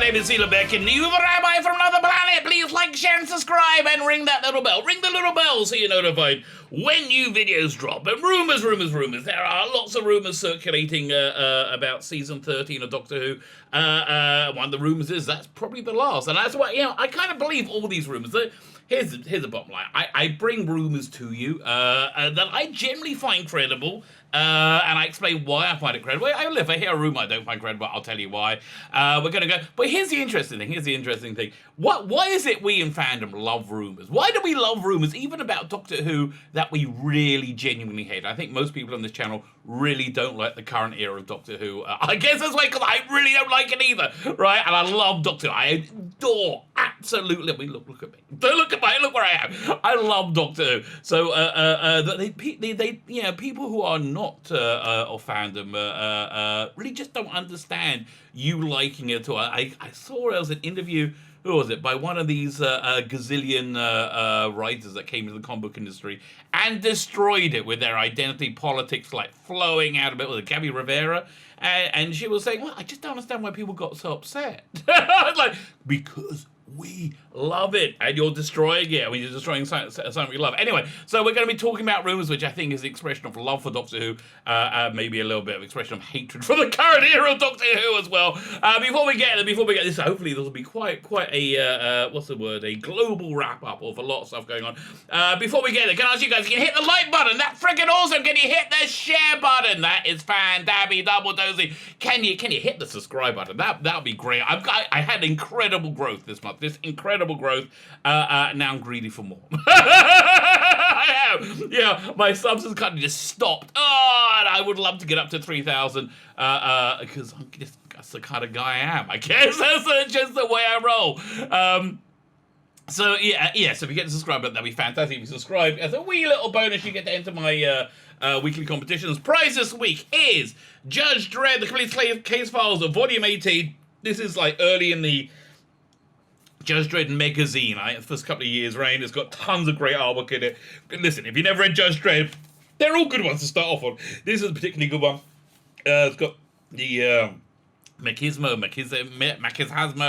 name is Zila Beck, and you, the rabbi from another planet, please like, share, and subscribe, and ring that little bell. Ring the little bell so you're notified when new videos drop. And rumours. There are lots of rumours circulating about season 13 of Doctor Who. One of the rumours is that's probably the last, and that's why, I kind of believe all these rumours. Here's the bottom line. I bring rumours to you that I generally find credible. And I explain why I find it credible. If I hear a rumour I don't find credible, I'll tell you why. We're going to go. But here's the interesting thing. Why is it we in fandom love rumours? Why do we love rumours, even about Doctor Who, that we really genuinely hate? I think most people on this channel really don't like the current era of Doctor Who. I guess that's why, because I really don't like it either, right? And I love Doctor Who. I adore, absolutely. I mean, look at me. Don't look at me. Look where I am. I love Doctor Who. So, people who are not of fandom really just don't understand you liking it at all. I saw there was an interview, who was it, by one of these gazillion writers that came into the comic book industry and destroyed it with their identity politics like flowing out of it, with Gabby Rivera, and she was saying, well, I just don't understand why people got so upset. I was like, because we love it, and you're destroying it. I mean, you're destroying something we love. Anyway, so we're going to be talking about rumours, which I think is the expression of love for Doctor Who, maybe a little bit of expression of hatred for the current era of Doctor Who as well. Before we get this, hopefully this will be quite a a global wrap up of a lot of stuff going on. Before we get there, can I ask you guys, can you hit the like button? That's freaking awesome. Can you hit the share button? That is fan-dabby double dozy. Can you hit the subscribe button? That would be great. I had incredible growth this month. This incredible growth. Now I'm greedy for more. I am. Yeah, my subs has kind of just stopped. Oh, and I would love to get up to 3,000 because that's the kind of guy I am. I guess that's just the way I roll. So if you get to subscribe, that'd be fantastic. If you subscribe, as a wee little bonus, you get to enter my weekly competitions. Prize this week is Judge Dredd, the complete case files of Volume 18. This is like early in the Judge Dredd magazine, right? The first couple of years, right? It's got tons of great artwork in it. Listen, if you never read Judge Dredd, they're all good ones to start off on. This is a particularly good one. It's got the Machismo,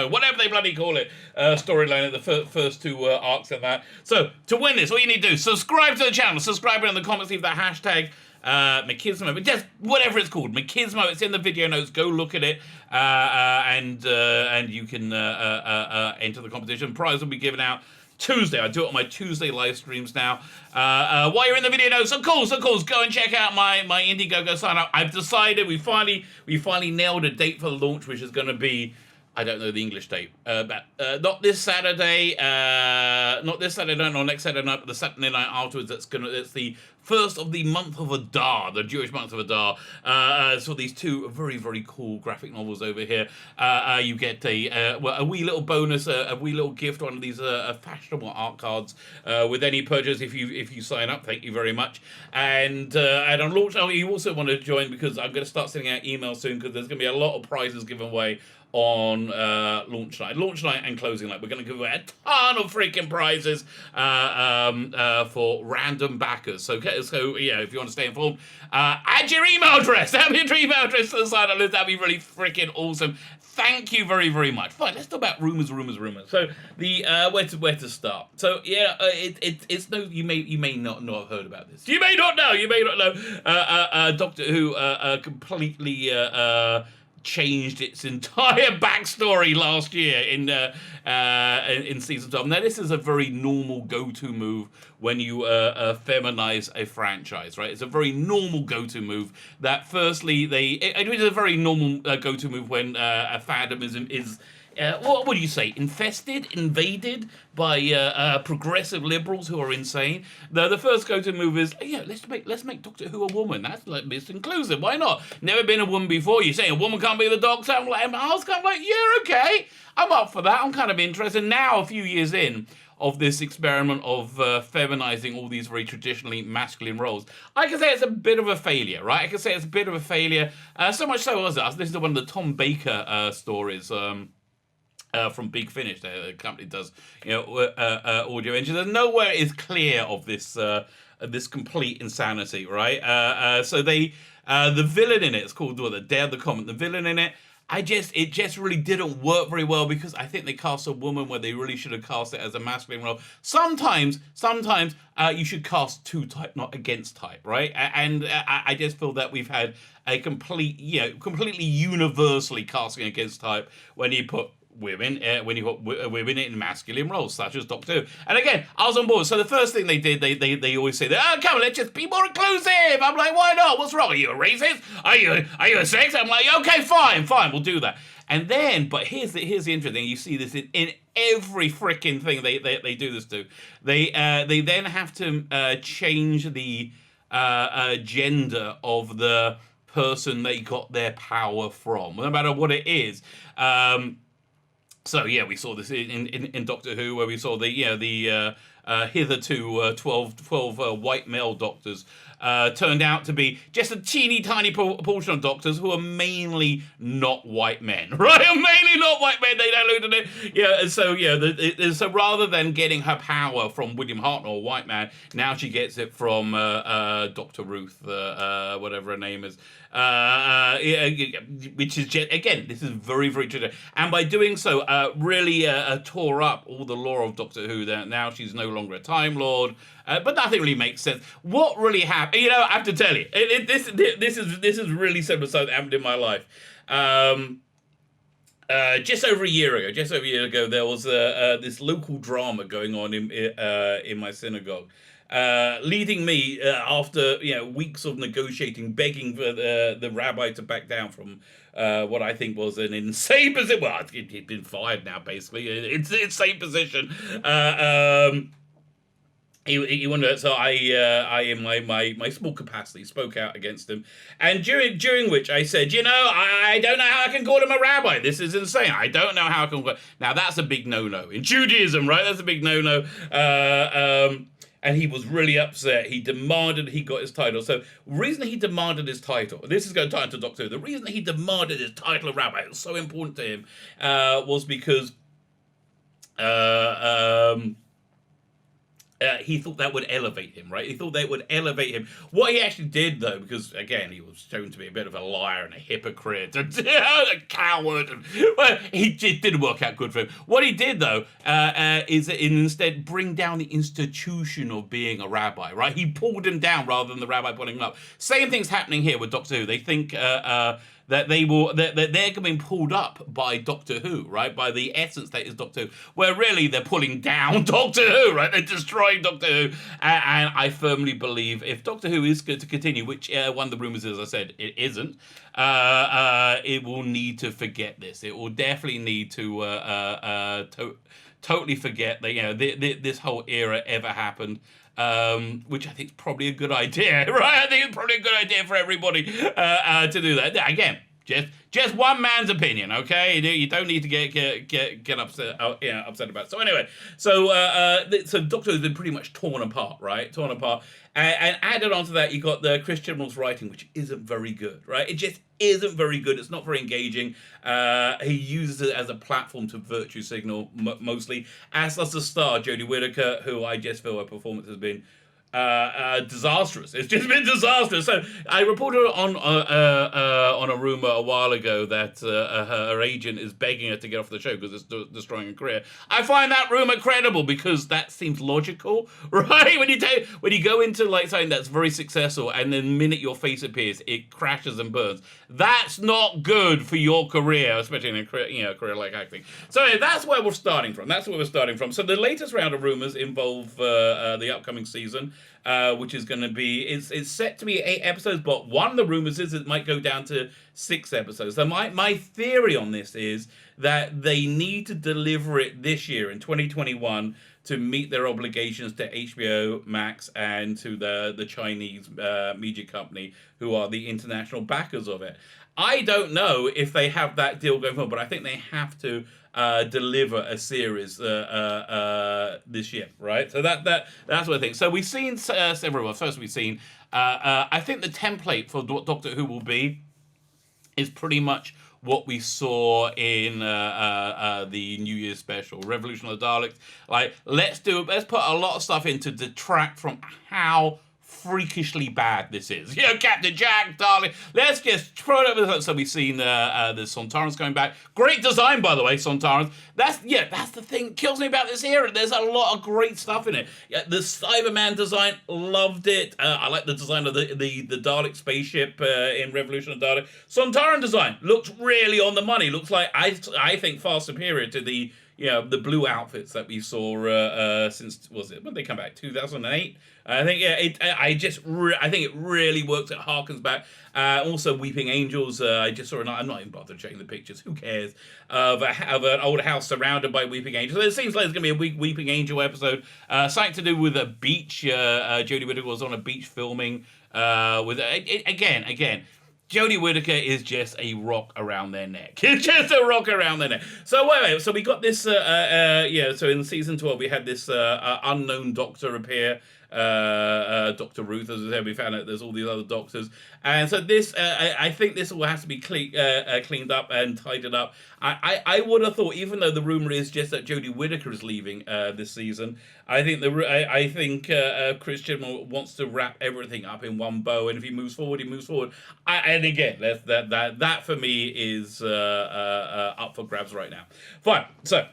whatever they bloody call it, storyline at the first two arcs of that. So, to win this, all you need to do, subscribe to the channel, subscribe in the comments, leave that hashtag, Machismo, but just whatever it's called, Machismo. It's in the video notes. Go look at it, and you can enter the competition. Prize will be given out Tuesday. I do it on my Tuesday live streams now. While you're in the video notes, of course, go and check out my Indiegogo sign up. I've decided we finally nailed a date for the launch, which is going to be, I don't know the English date, but not this Saturday, not next Saturday night, but the Saturday night afterwards. It's the first of the month of Adar, the Jewish month of Adar. So these two very, very cool graphic novels over here. You get a wee little bonus, a wee little gift, one of these fashionable art cards with any purchase if you sign up. Thank you very much. And on launch, you also want to join because I'm going to start sending out emails soon because there's going to be a lot of prizes given away on launch night and closing night. We're going to give away a ton of freaking prizes for random backers. So if you want to stay informed, add your email address. Add your email address to the sign up list. That'd be really freaking awesome. Thank you very, very much. Fine, let's talk about rumours. So the where to start. So it's no, you may not have heard about this. You may not know. Doctor Who completely changed its entire backstory last year in season 12. Now, this is a very normal go-to move when you feminize a franchise, right? It's a very normal go-to move. That firstly, it is a very normal go-to move when a fandom is what would you say? Invaded by progressive liberals who are insane. The first go-to move is, let's make Doctor Who a woman. That's like it's inclusive. Why not? Never been a woman before. You saying a woman can't be the Doctor? I was kind of like, yeah, okay, I'm up for that. I'm kind of interested. Now, a few years in of this experiment of feminizing all these very traditionally masculine roles, I can say it's a bit of a failure, right? I can say it's a bit of a failure. So much so as I was listening to one of the Tom Baker stories. From Big Finish, the company does, audio engine. There's nowhere is clear of this complete insanity, right? So the villain in it is called the Dare the Comet. The villain in it it just really didn't work very well because I think they cast a woman where they really should have cast it as a masculine role. Sometimes you should cast to type, not against type, right? And I just feel that we've had a completely universally casting against type when you put women women in masculine roles such as Doctor Who. And again, I was on board. So the first thing they did, they always say that, come on, let's just be more inclusive. I'm like, why not? What's wrong? Are you a racist? Are you a sexist? I'm like, okay, fine, we'll do that. And then, but here's the interesting thing. You see this in every freaking thing they do this to. They then have to change the gender of the person they got their power from, no matter what it is. So yeah, we saw this in Doctor Who, where we saw the hitherto 12 white male doctors turned out to be just a teeny tiny proportion of doctors who are mainly not white men, right? Mainly not white men. They diluted it, And so so rather than getting her power from William Hartnell, a white man, now she gets it from Dr. Ruth, whatever her name is. Which is just, again, this is very, very true. And by doing so, really tore up all the lore of Doctor Who. That now she's no longer a Time Lord, but nothing really makes sense. What really happened? I have to tell you, this is really something that happened in my life. Just over a year ago, there was this local drama going on in my synagogue. Leading me after weeks of negotiating, begging for the rabbi to back down from what I think was an insane position. Well, he'd been fired now, basically. It's an insane position. He wanted, so I in my small capacity spoke out against him, and during which I said, I don't know how I can call him a rabbi. This is insane. I don't know how I can call. Now that's a big no-no in Judaism, right? That's a big no-no. And he was really upset. He demanded he got his title. So the reason he demanded his title, this is going to tie into Doctor Who, the reason he demanded his title of rabbi, it was so important to him, was because he thought that would elevate him, right? He thought that would elevate him. What he actually did, though, because, again, he was shown to be a bit of a liar and a hypocrite and a coward. Well, it didn't work out good for him. What he did, though, is instead bring down the institution of being a rabbi, right? He pulled him down rather than the rabbi pulling him up. Same thing's happening here with Doctor Who. They think that they're being pulled up by Doctor Who, right? By the essence that is Doctor Who, where really they're pulling down Doctor Who, right? They're destroying Doctor Who, and I firmly believe if Doctor Who is going to continue, which one of the rumors is, as I said, it isn't, it will need to forget this. It will definitely need to totally forget that this whole era ever happened. Which I think is probably a good idea, right? I think it's probably a good idea for everybody to do that. Again, just one man's opinion, okay? You don't need to get upset, upset about it. So anyway, so Doctor Who's been pretty much torn apart, right? Torn apart, and added onto that, you got the Chris Chibnall's writing, which isn't very good, right? It just isn't very good. It's not very engaging. He uses it as a platform to virtue signal mostly, as does the star Jodie Whittaker, who I just feel her performance has been disastrous. It's just been disastrous. So I reported on a rumor a while ago that her agent is begging her to get off the show because it's destroying her career. I find that rumor credible because that seems logical, right? When you go into like something that's very successful and then the minute your face appears, it crashes and burns. That's not good for your career, especially in a career like acting. So anyway, that's where we're starting from. So the latest round of rumors involve the upcoming season. Which is going to be, it's set to be 8 episodes, but one of the rumors is it might go down to 6 episodes. So my theory on this is that they need to deliver it this year in 2021 to meet their obligations to HBO Max and to the Chinese media company who are the international backers of it. I don't know if they have that deal going on, but I think they have to deliver a series this year, right? So that's what I think. So we've seen several. First, we've seen. I think the template for what Doctor Who will be is pretty much what we saw in the New Year's special, Revolution of the Daleks. Like, let's put a lot of stuff in to detract from how freakishly bad this is. Captain Jack, darling. Let's just throw it over. So we've seen the Sontarans going back. Great design, by the way, Sontarans. That's the thing that kills me about this era. There's a lot of great stuff in it. The Cyberman design, loved it. I like the design of the Dalek spaceship in Revolution of Dalek. Sontaran design looks really on the money. Looks like, I think, far superior to the blue outfits that we saw since, when they come back, 2008? I think, I think it really works. It harkens back. Also, Weeping Angels. I just saw I'm not even bothered checking the pictures. Who cares? Of an old house surrounded by Weeping Angels. It seems like there's going to be a Weeping Angel episode. Something to do with a beach. Jodie Whittaker was on a beach filming. Again. Jodie Whittaker is just a rock around their neck. It's just a rock around their neck. So wait. So we got this. So in season 12 we had this unknown doctor appear. Dr. Ruth, as I said, we found out there's all these other doctors, and so this, I think this will have to be cleaned up and tidied up. I would have thought, even though the rumor is just that Jodie Whittaker is leaving this season, I think Christian wants to wrap everything up in one bow, and if he moves forward, he moves forward. And again, that for me is up for grabs right now. Fine, so.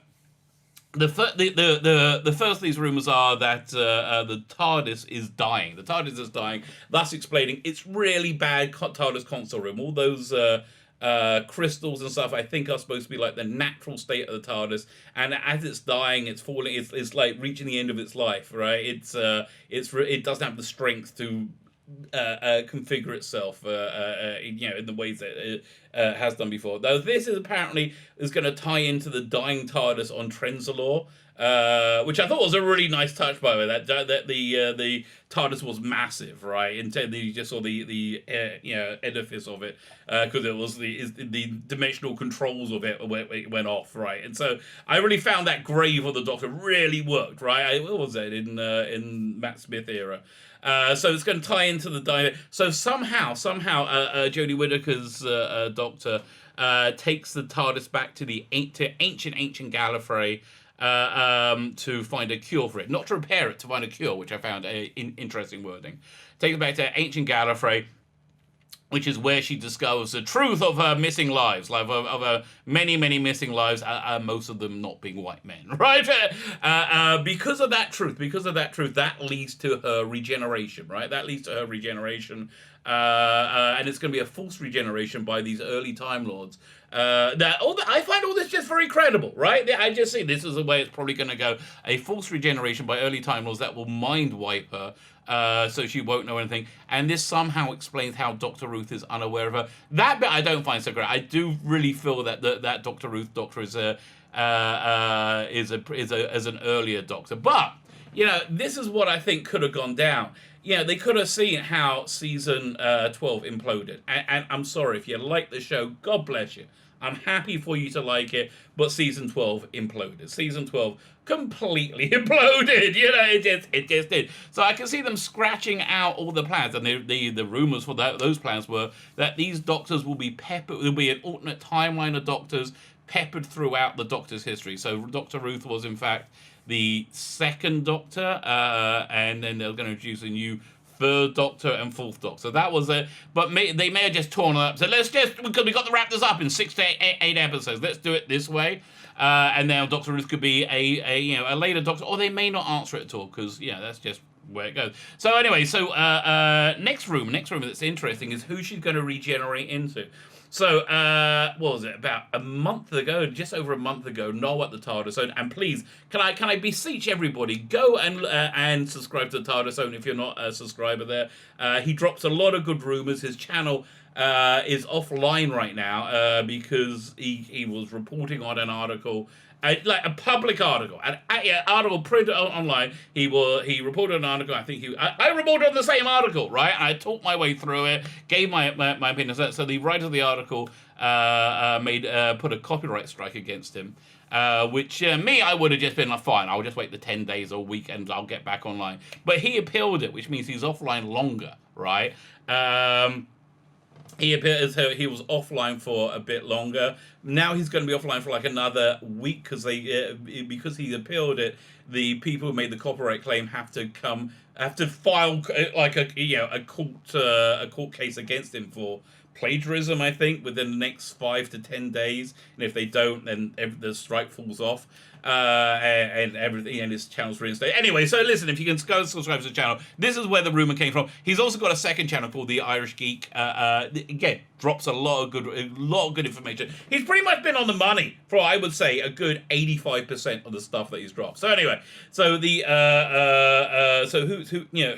The first of these rumors are that the TARDIS is dying. The TARDIS is dying, thus explaining its really bad TARDIS console room. All those crystals and stuff, I think, are supposed to be like the natural state of the TARDIS, and as it's dying, it's falling. It's like reaching the end of its life, right? It doesn't have the strength to configure itself, in the ways that it has done before. Though this is apparently going to tie into the Dying Tardis on Trenzalore, which I thought was a really nice touch, by the way. That the TARDIS was massive, right? Instead, you just saw the edifice of it, because it was the dimensional controls of it went off, right? And so I really found that grave of the Doctor really worked, right? What was that in Matt Smith era? So it's going to tie into the diet. So somehow, Jodie Whittaker's Doctor takes the TARDIS back to ancient Gallifrey to find a cure for it. Not to repair it, to find a cure, which I found interesting wording. Takes it back to ancient Gallifrey, which is where she discovers the truth of her missing lives, of her many, many missing lives, most of them not being white men, right? Because of that truth, that leads to her regeneration, right? That leads to her regeneration, and it's going to be a false regeneration by these early Time Lords. I find all this just very credible, right? I just see this is the way it's probably going to go. A false regeneration by early Time Lords that will mind wipe her, so she won't know anything. And this somehow explains how Dr. Ruth is unaware of her. That bit I don't find so great. I do really feel that that Dr. Ruth Doctor is an earlier Doctor. But this is what I think could have gone down. They could have seen how season 12 imploded. And I'm sorry, if you like the show, God bless you. I'm happy for you to like it, but season 12 imploded. Season 12 completely imploded. It just did. So I can see them scratching out all the plans, and the rumors for those plans were that these Doctors will be peppered. There'll be an alternate timeline of Doctors peppered throughout the Doctor's history. So Dr. Ruth was in fact the second Doctor, and then they're going to introduce a new third Doctor and fourth Doctor. So that was it. But they may have just torn it up. So because we got to wrap this up in 6 to 8 episodes. Let's do it this way. And now Dr. Ruth could be a later Doctor, or they may not answer it at all, because that's just where it goes. So anyway, next room that's interesting is who she's going to regenerate into. So, what was it? About a month ago, just over a month ago, Noel at the TARDIS Zone. And please, can I beseech everybody, go and subscribe to the TARDIS Zone if you're not a subscriber there. He drops a lot of good rumors. His channel is offline right now because he was reporting on an article. Like a public article, an article printed online. He reported an article. I think I reported on the same article, right? And I talked my way through it, gave my opinion. So the writer of the article put a copyright strike against him, which I would have just been like, fine, I'll just wait the 10 days or a week and I'll get back online. But he appealed it, which means he's offline longer, right? He appeared as though he was offline for a bit longer. Now he's going to be offline for like another week because he appealed it. The people who made the copyright claim have to file like a court case against him for plagiarism. I think within the next 5 to 10 days, and if they don't, then the strike falls off. And everything, and his channel's reinstated. Anyway, so listen, if you can go subscribe to the channel, this is where the rumor came from. He's also got a second channel called The Irish Geek. Again, drops a lot of good information. He's pretty much been on the money for, I would say, a good 85% of the stuff that he's dropped. So anyway, so the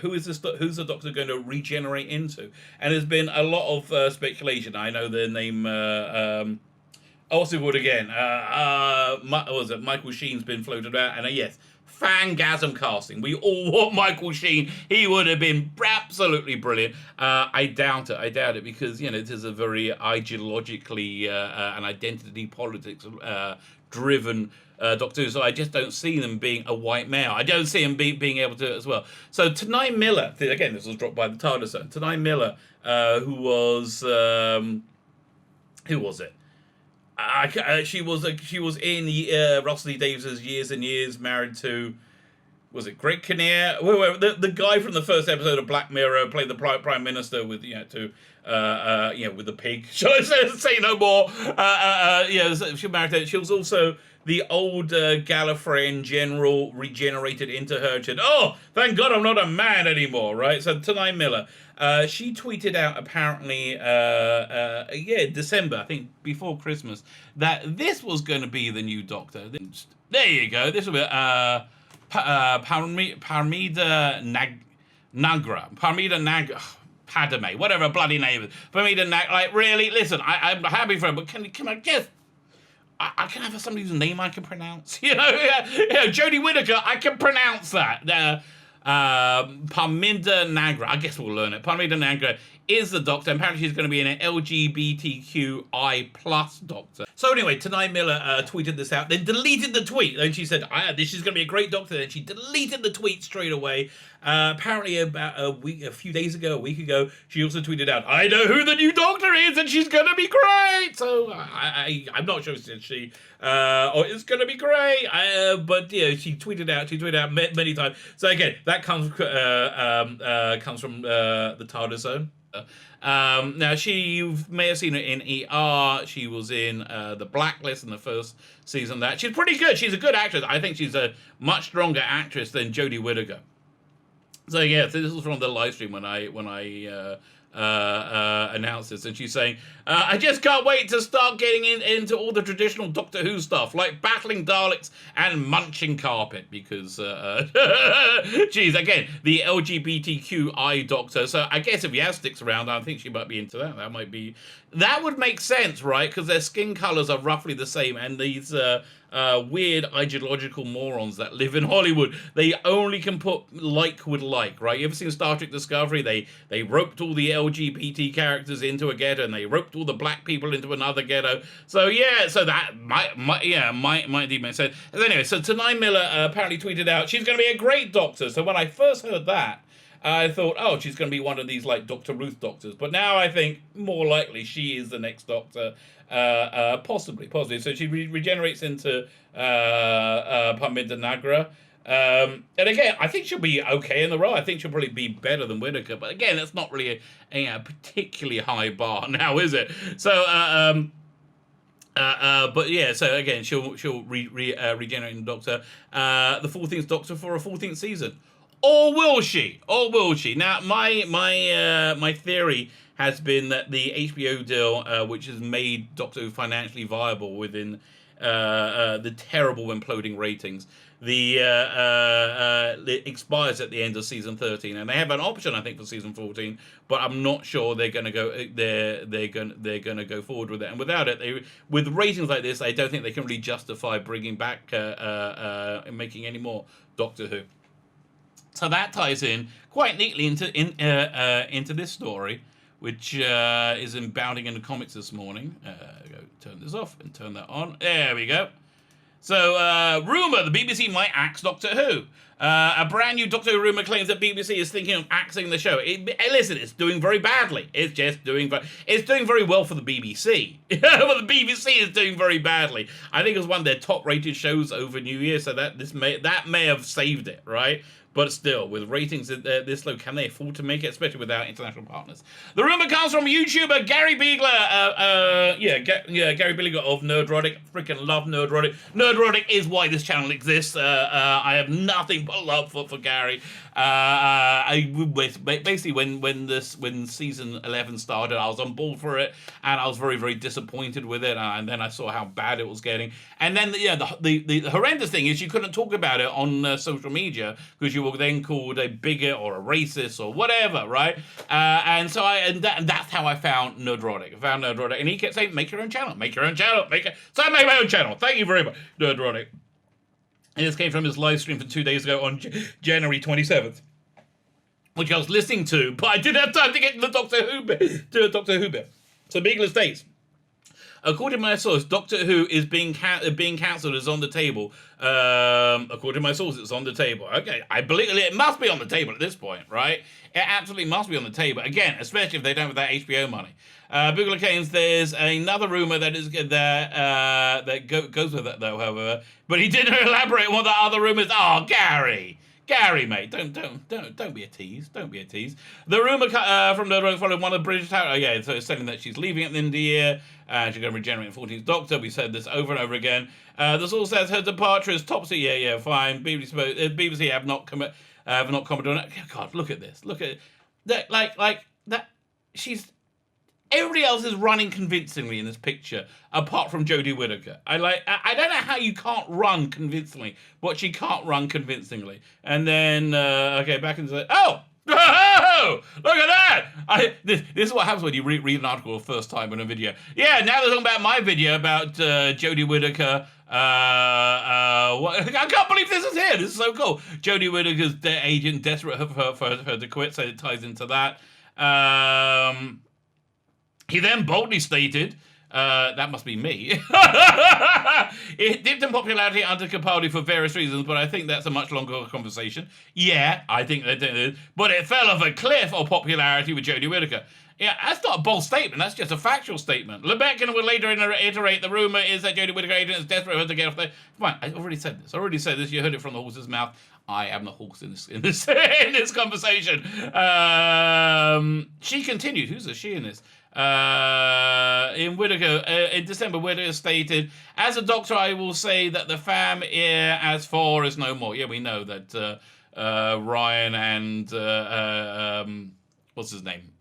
who is this? Who's the Doctor going to regenerate into? And there's been a lot of speculation. I know the name. Hollywood again. What was it? Michael Sheen's been floated out, and yes, fangasm casting. We all want Michael Sheen. He would have been absolutely brilliant. I doubt it because it is a very ideologically and identity politics driven Doctor Who. So I just don't see them being a white male. I don't see him being able to do it as well. So Tanai Miller, again, this was dropped by the TARDIS zone. Tanai Miller, who was it? She was in Russell T Davies' Years and Years, married to, was it Greg Kinnear? The guy from the first episode of Black Mirror, played the Prime Minister with with the pig. Shall I say no more? She married her. She was also the old Gallifreyan general regenerated into her and said, "Oh, thank God I'm not a man anymore," right? So Tanai Miller, she tweeted out apparently, December, I think before Christmas, that this was going to be the new Doctor. There you go. This will be Parmida Nagra. Padme, whatever bloody name is. Parmida Nagra. Like, really? Listen, I'm happy for her, but can I guess? I can have somebody whose name I can pronounce. Jodie Whittaker, I can pronounce that. Parminda Nagra, I guess we'll learn it. Parminda Nagra is the Doctor. Apparently she's going to be an LGBTQI plus Doctor. So anyway, Tanai Miller tweeted this out, then deleted the tweet. Then she said, this is going to be a great Doctor. Then she deleted the tweet straight away. Apparently about a week ago, she also tweeted out, "I know who the new Doctor is and she's going to be great." So I'm not sure she it's going to be great. But she tweeted out many times. So again, that comes from the TARDIS zone. Now you may have seen her in ER. She was in The Blacklist in the first season. That she's pretty good. She's a good actress. I think she's a much stronger actress than Jodie Whittaker. So yeah, so this was from the live stream when I announced this, and she's saying, "I just can't wait to start getting into all the traditional Doctor Who stuff, like battling Daleks and munching carpet, because geez, again, the LGBTQI Doctor. So I guess if Yaz sticks around, I think she might be into that. That would make sense, right? Because their skin colors are roughly the same, and these weird ideological morons that live in Hollywood, they only can put like with like, right? You ever seen Star Trek Discovery? They roped all the LGBT characters into a ghetto, and they roped all the black people into another ghetto. So yeah, so that might indeed make sense. Anyway, so Tanai Miller apparently tweeted out, she's going to be a great Doctor. So when I first heard that, I thought, oh, she's going to be one of these like Dr. Ruth Doctors. But now I think more likely she is the next Doctor. Possibly. So she regenerates into Parminda Nagra. And again, I think she'll be okay in the role. I think she'll probably be better than Whittaker. But again, that's not really a particularly high bar now, is it? So, but yeah, so again, she'll regenerate in the Doctor. The 14th Doctor for a 14th season. Or will she? Now, my theory has been that the HBO deal, which has made Doctor Who financially viable within the terrible imploding ratings, it expires at the end of season 13, and they have an option, I think, for season 14. But I'm not sure they're going to go. They're going to go forward with it. And without it, with ratings like this, I don't think they can really justify bringing back and making any more Doctor Who. So that ties in quite neatly into this story, which is inbounding in the comics this morning. Turn this off and turn that on. There we go. So, rumour, the BBC might axe Doctor Who. A brand new Doctor Who rumour claims that BBC is thinking of axing the show. Listen, it's doing very badly. It's just doing very well for the BBC. But the BBC is doing very badly. I think it was one of their top-rated shows over New Year, so that may have saved it, right? But still, with ratings this low, can they afford to make it, especially without international partners? The rumor comes from YouTuber Gary Beagler. Gary Beagler of Nerdrotic. Freaking love Nerdrotic. Nerdrotic is why this channel exists. I have nothing but love for Gary. Basically, when season 11 started, I was on board for it, and I was very, very disappointed with it. And then I saw how bad it was getting. And then, the horrendous thing is you couldn't talk about it on social media because you were then called a bigot or a racist or whatever, right? And that's how I found Nerdrotic. And he kept saying, "Make your own channel, make your own channel, So I made my own channel. Thank you very much, Nerdrotic." And this came from his live stream from 2 days ago on January 27th, which I was listening to, but I didn't have time to get to the Doctor Who bit. So Beagler states, according to my source, Doctor Who is being cancelled is on the table. According to my source, it's on the table. Okay, I believe it must be on the table at this point, right? It absolutely must be on the table. Again, especially if they don't have that HBO money. Beagler claims there's another rumor that goes with that, though, however. But he didn't elaborate on what the other rumor is. Oh, Gary, mate, don't be a tease. Don't be a tease. The rumor from the following one of the British Tower. So it's saying that she's leaving at the end of the year. She's going to regenerate in 14th Doctor. We said this over and over again. This all says her departure is top secret. Yeah, fine. BBC have not commented on it. God, look at this. Look at that. Like that. Everybody else is running convincingly in this picture, apart from Jodie Whittaker. I don't know how you can't run convincingly, but she can't run convincingly. And then, back into the... Oh, look at that! This is what happens when you read an article the first time in a video. Yeah, now they're talking about my video about Jodie Whittaker. I can't believe this is here. This is so cool. Jodie Whittaker's agent desperate for her to quit, so it ties into that. He then boldly stated, that must be me. It dipped in popularity under Capaldi for various reasons, but I think that's a much longer conversation. Yeah, I think that it is. But it fell off a cliff of popularity with Jodie Whittaker. Yeah, that's not a bold statement. That's just a factual statement. Lebeckon will later iterate the rumor is that Jodie Whittaker agent is desperate for her to get off there. Fine, I already said this. You heard it from the horse's mouth. I am the horse in this conversation. She continued. Who's the she in this? In Whittaker, in December, Whittaker stated, "As a doctor, I will say that the fam here as far is no more." Yeah, we know that Ryan and what's his name?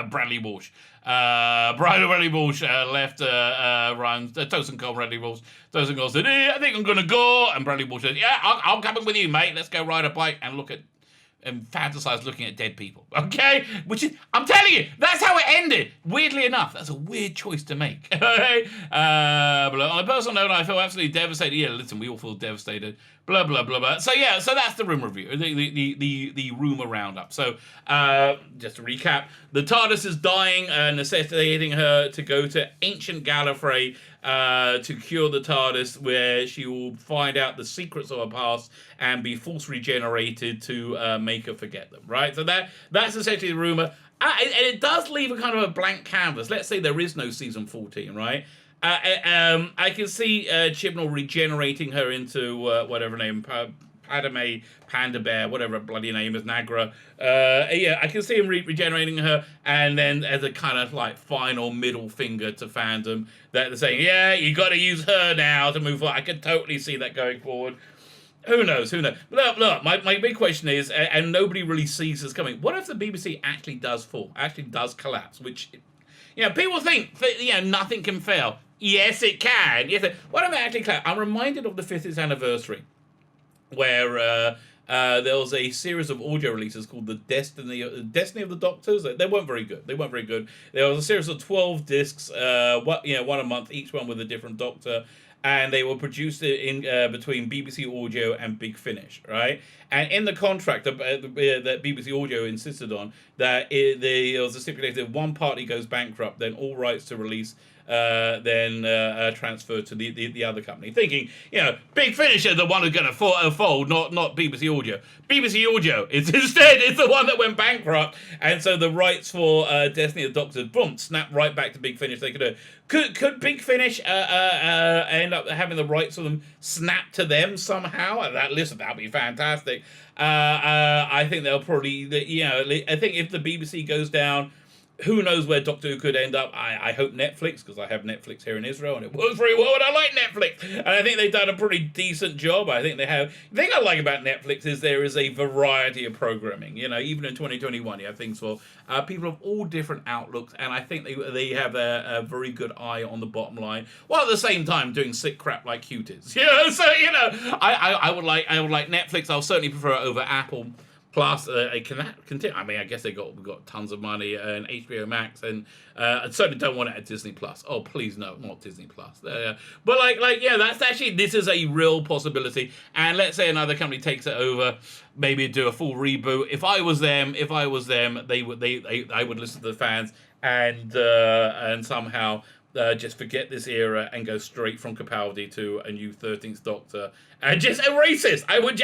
Bradley Walsh. Bradley Walsh left Ryan, Tosin Cole, Bradley Walsh. Tosin Cole said, I think I'm going to go. And Bradley Walsh said, yeah, I'm coming with you, mate. Let's go ride a bike and look at and fantasize looking at dead people. Okay? Which is, I'm telling you, that's how it ended. Weirdly enough, that's a weird choice to make. Okay? But on a personal note, I feel absolutely devastated. Yeah, listen, we all feel devastated. Blah, blah, blah, blah. So, yeah, so that's the rumor review, the rumor roundup. So, just to recap, the TARDIS is dying, necessitating her to go to ancient Gallifrey to cure the TARDIS, where she will find out the secrets of her past and be force regenerated to make her forget them, right? So that's essentially the rumor. And it does leave a kind of a blank canvas. Let's say there is no season 14, right? I can see Chibnall regenerating her into whatever name, Padme, Panda Bear, whatever bloody name is, Nagra. Yeah, I can see him regenerating her, and then as a kind of like final middle finger to fandom, that they're saying, yeah, you got to use her now to move forward. I can totally see that going forward. Who knows? Look, my big question is, and nobody really sees this coming, what if the BBC actually does fall, actually does collapse, which... people think that, nothing can fail. Yes, it can. Yes, what am I actually? I'm reminded of the 50th anniversary, where there was a series of audio releases called the Destiny of the Doctors. They weren't very good. There was a series of 12 discs, one a month, each one with a different Doctor. And they were produced in between BBC Audio and Big Finish, right? And in the contract that BBC Audio insisted on, that there was a stipulation: if one party goes bankrupt, then all rights to release then transferred to the other company, thinking, Big Finish are the one who's going to fold, not BBC Audio. BBC Audio is instead the one that went bankrupt, and so the rights for Destiny of the Doctor, boom, snapped right back to Big Finish. They could Big Finish end up having the rights for them snapped to them somehow? That'd be fantastic. I think they'll probably, I think if the BBC goes down, who knows where Doctor Who could end up. I hope Netflix, because I have Netflix here in Israel, and it works very well, and I like Netflix. And I think they've done a pretty decent job. I think they have. The thing I like about Netflix is there is a variety of programming. Even in 2021, you have things for people of all different outlooks, and I think they have a very good eye on the bottom line, while at the same time doing sick crap like Cuties. I would like Netflix. I'll certainly prefer it over Apple. Plus, I guess we've got tons of money and HBO Max, and I certainly don't want it at Disney Plus. Oh, please no, not Disney Plus. But that's actually, this is a real possibility. And let's say another company takes it over, maybe do a full reboot. If I was them, I would listen to the fans and somehow just forget this era and go straight from Capaldi to a new 13th Doctor and just erase this. I would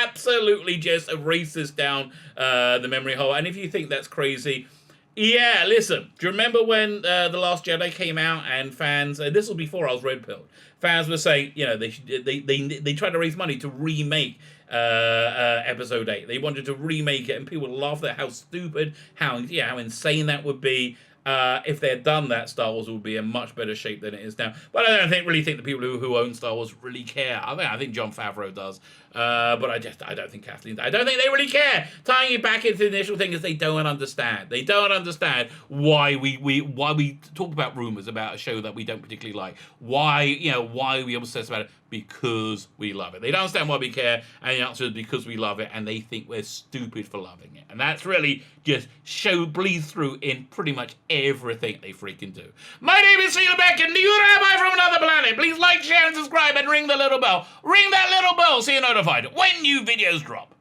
absolutely just erase this down the memory hole. And if you think that's crazy, yeah, listen. Do you remember when The Last Jedi came out and fans, this was before I was red-pilled, fans were saying, they tried to raise money to remake episode 8. They wanted to remake it, and people laughed at how stupid, how insane that would be. If they had done that, Star Wars would be in much better shape than it is now. But I don't really think the people who own Star Wars really care. I think Jon Favreau does. But I don't think Kathleen. I don't think they really care. Tying it back into the initial thing is they don't understand. They don't understand why we talk about rumors about a show that we don't particularly like. Why we obsess about it? Because we love it. They don't understand why we care, and the answer is because we love it, and they think we're stupid for loving it. And that's really just bleeds through in pretty much everything they freaking do. My name is Sheila Beck, and you rabbi from another planet. Please like, share, and subscribe, and ring the little bell. Ring that little bell so you're notified when new videos drop.